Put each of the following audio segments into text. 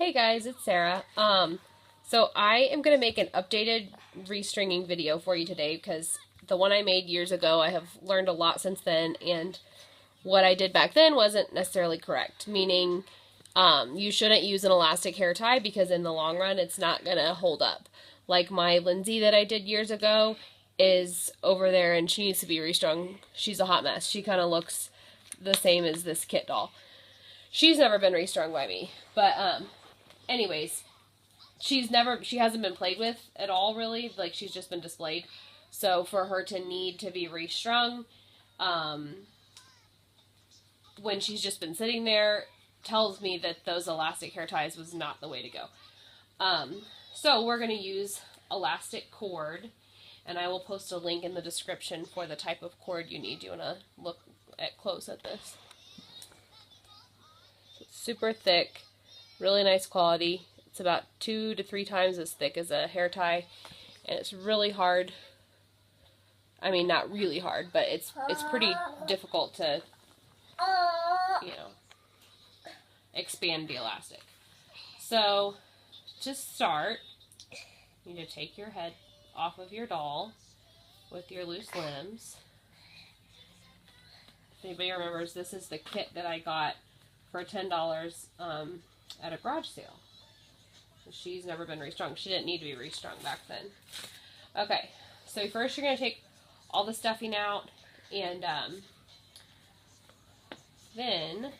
Hey guys, it's Sarah. So I am going to make an updated restringing video for you today because the one I made years ago, I have learned a lot since then, and what I did back then wasn't necessarily correct, meaning you shouldn't use an elastic hair tie because in the long run it's not going to hold up. Like my Lindsay that I did years ago is over there and she needs to be restrung. She's a hot mess. She kind of looks the same as this kit doll. She's never been restrung by me, but anyways, she hasn't been played with at all, really. Like, she's just been displayed. So for her to need to be restrung, when she's just been sitting there, tells me that those elastic hair ties was not the way to go. So we're going to use elastic cord, and I will post a link in the description for the type of cord you need. You want to look close at this. It's super thick. Really nice quality. It's about 2 to 3 times as thick as a hair tie, and it's really hard. I mean, not really hard, but it's pretty difficult to, expand the elastic. So, to start, you need to take your head off of your doll with your loose limbs. If anybody remembers, this is the kit that I got for $10 at a garage sale. She's never been restrung. She didn't need to be restrung back then. Okay, so first you're going to take all the stuffing out, and then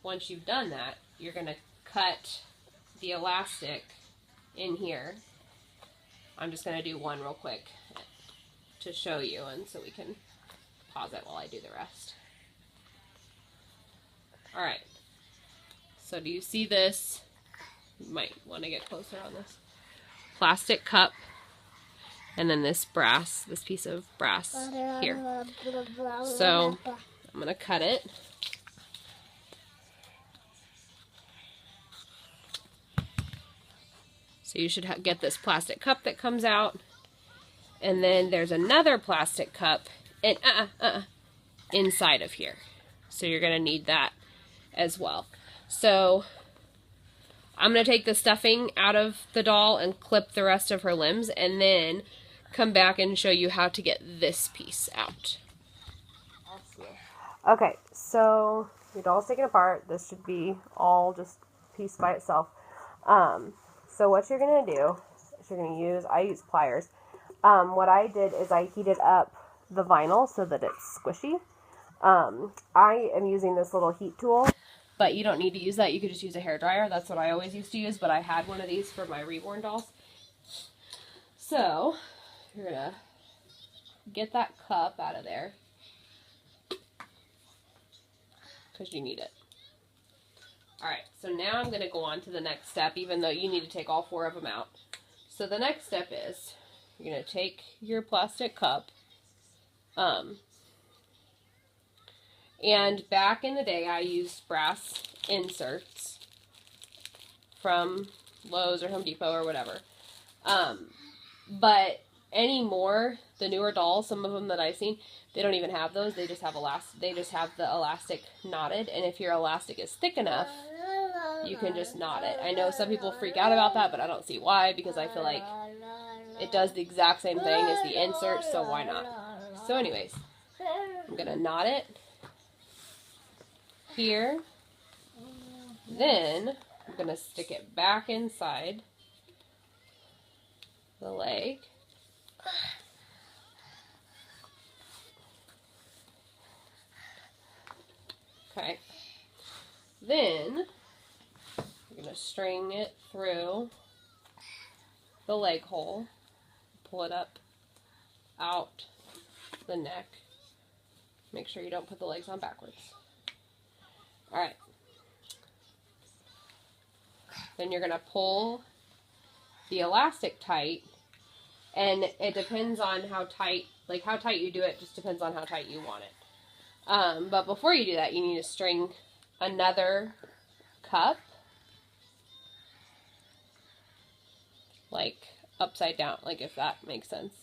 once you've done that, you're going to cut the elastic in here. I'm just going to do one real quick to show you, and so we can pause it while I do the rest. Alright, so do you see this? You might want to get closer on this. Plastic cup, and then this piece of brass here. So I'm going to cut it. So you should get this plastic cup that comes out, and then there's another plastic cup inside of here. So you're going to need that as well. So I'm going to take the stuffing out of the doll and clip the rest of her limbs, and then come back and show you how to get this piece out. Okay, so your doll's taken apart. This should be all just piece by itself. So what you're going to do is you're going to use, I use pliers. What I did is I heated up the vinyl so that it's squishy. I am using this little heat tool, but you don't need to use that. You could just use a hairdryer. That's what I always used to use, but I had one of these for my reborn dolls. So you're going to get that cup out of there because you need it. Alright, so now I'm going to go on to the next step, even though you need to take all 4 of them out. So the next step is you're going to take your plastic cup, and back in the day I used brass inserts from Lowe's or Home Depot or whatever. But anymore, the newer dolls, some of them that I've seen, they don't even have those. They just have the elastic knotted, and if your elastic is thick enough, you can just knot it. I know some people freak out about that, but I don't see why, because I feel like it does the exact same thing as the insert, so why not? So anyways, I'm going to knot it here. Then I'm going to stick it back inside the leg. Okay. Then I'm going to string it through the leg hole, pull it up out the neck. Make sure you don't put the legs on backwards. Alright. Then you're going to pull the elastic tight, and it depends on how tight you do it, just depends on how tight you want it. But before you do that, you need to string another cup, like upside down, like if that makes sense,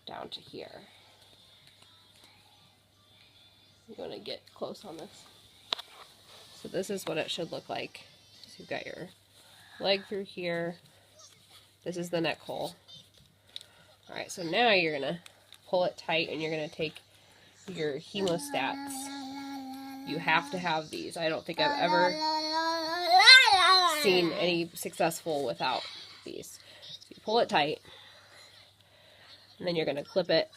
down to here. You want to get close on this. So this is what it should look like. So you've got your leg through here. This is the neck hole. Alright, so now you're going to pull it tight and you're going to take your hemostats. You have to have these. I don't think I've ever seen any successful without these. So you pull it tight, and then you're going to clip it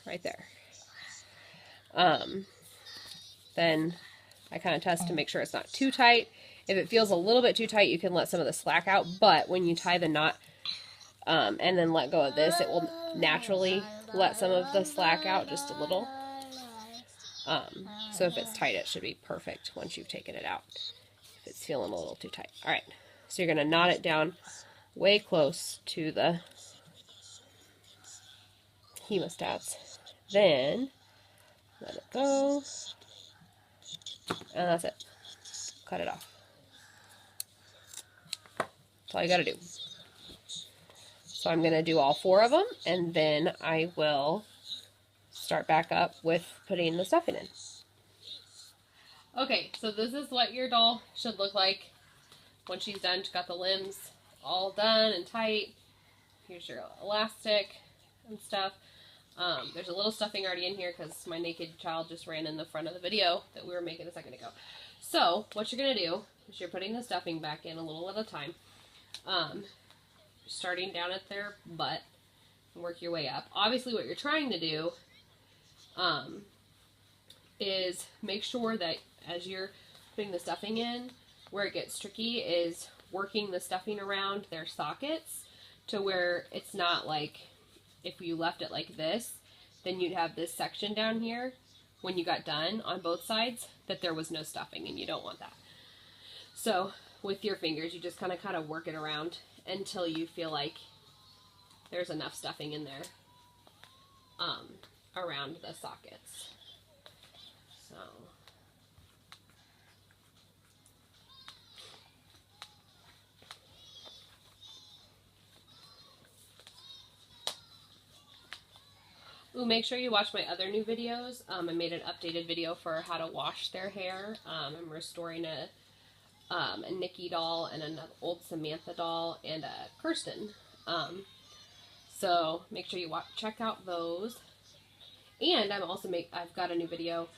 right there. Then I kind of test to make sure it's not too tight. If it feels a little bit too tight, you can let some of the slack out, but when you tie the knot and then let go of this, it will naturally let some of the slack out just a little. So if it's tight, it should be perfect once you've taken it out. If it's feeling a little too tight. Alright, so you're going to knot it down way close to the hemostats. Then, let it go. And that's it. Cut it off. That's all you got to do. So I'm going to do all 4 of them, and then I will start back up with putting the stuffing in. Okay, so this is what your doll should look like when she's done. She's got the limbs all done and tight. Here's your elastic and stuff. There's a little stuffing already in here because my naked child just ran in the front of the video that we were making a second ago. So what you're going to do is you're putting the stuffing back in a little at a time. Starting down at their butt and work your way up. Obviously what you're trying to do is make sure that as you're putting the stuffing in, where it gets tricky is working the stuffing around their sockets to where it's not like if you left it like this, then you'd have this section down here when you got done on both sides that there was no stuffing, and you don't want that. So with your fingers, you just kind of work it around until you feel like there's enough stuffing in there around the sockets. So ooh, make sure you watch my other new videos. I made an updated video for how to wash their hair. I'm restoring a Nikki doll and an old Samantha doll and a Kirsten. So make sure you check out those. And I've got a new video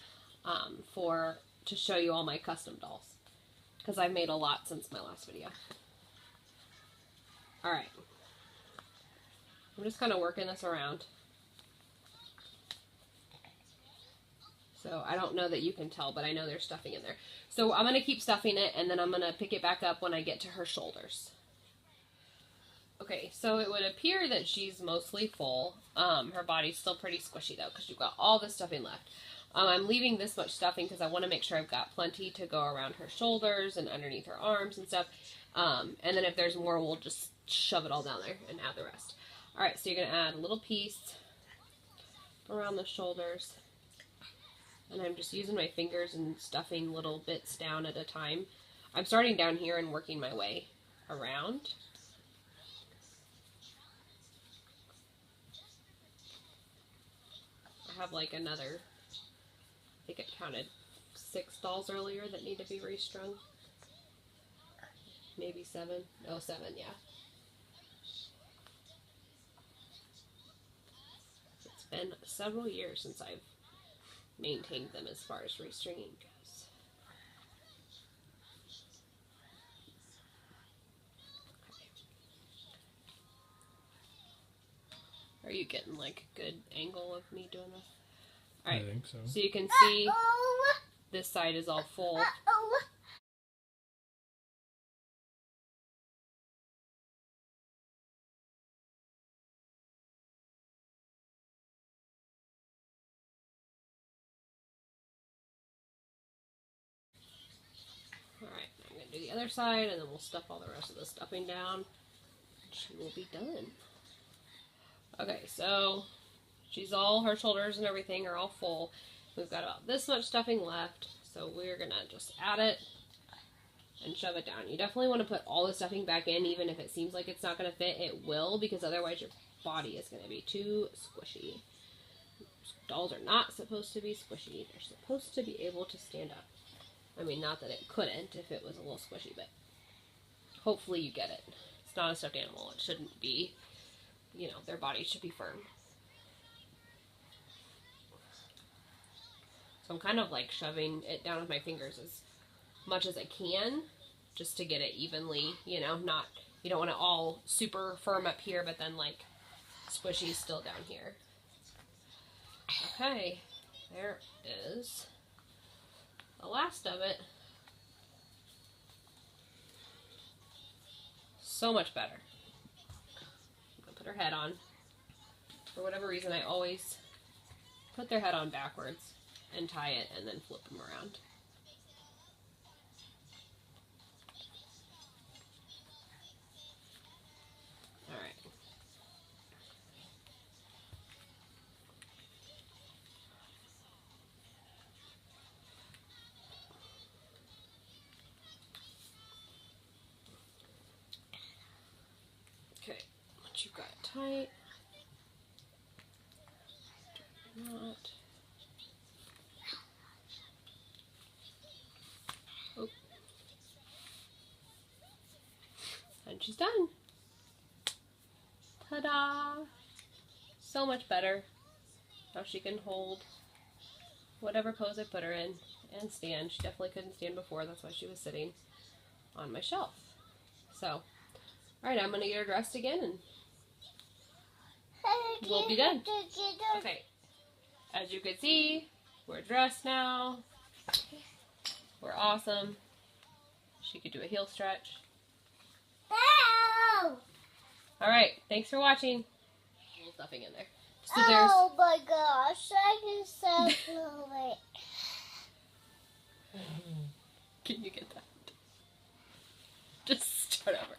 to show you all my custom dolls, because I've made a lot since my last video. All right, I'm just kind of working this around. So I don't know that you can tell, but I know there's stuffing in there. So I'm going to keep stuffing it, and then I'm going to pick it back up when I get to her shoulders. Okay, so it would appear that she's mostly full. Her body's still pretty squishy though, because you've got all this stuffing left. I'm leaving this much stuffing because I want to make sure I've got plenty to go around her shoulders and underneath her arms and stuff. And then if there's more, we'll just shove it all down there and add the rest. Alright, so you're going to add a little piece around the shoulders. And I'm just using my fingers and stuffing little bits down at a time. I'm starting down here and working my way around. I have like another, I think I counted 6 dolls earlier that need to be restrung. Maybe 7. Oh, 7, yeah. It's been several years since I've maintained them as far as restringing goes. Okay. Are you getting like a good angle of me doing this? Alright, I think so. So you can see this side is all full. Alright, I'm going to do the other side, and then we'll stuff all the rest of the stuffing down. She will be done. Okay, so her shoulders and everything are all full. We've got about this much stuffing left, so we're going to just add it and shove it down. You definitely want to put all the stuffing back in, even if it seems like it's not going to fit. It will, because otherwise your body is going to be too squishy. dolls are not supposed to be squishy. They're supposed to be able to stand up. I mean, not that it couldn't if it was a little squishy, but hopefully you get it. It's not a stuffed animal. It shouldn't be, you know, their body should be firm. So I'm kind of like shoving it down with my fingers as much as I can, just to get it evenly, you know, not, you don't want it all super firm up here, but then like squishy still down here. Okay, there is the last of it. So much better. I'm gonna put her head on. For whatever reason, I always put their head on backwards and tie it and then flip them around. Alright. Okay, once you've got it tight, not. Oh. And she's done. Ta-da! So much better. Now she can hold whatever pose I put her in and stand. She definitely couldn't stand before. That's why she was sitting on my shelf. So, alright, I'm going to get her dressed again and we'll be done. Okay, as you can see, we're dressed now. We're awesome. She could do a heel stretch. Alright, thanks for watching. A little stuffing in there. So oh my gosh, I can so feel it. Can you get that? Just start over.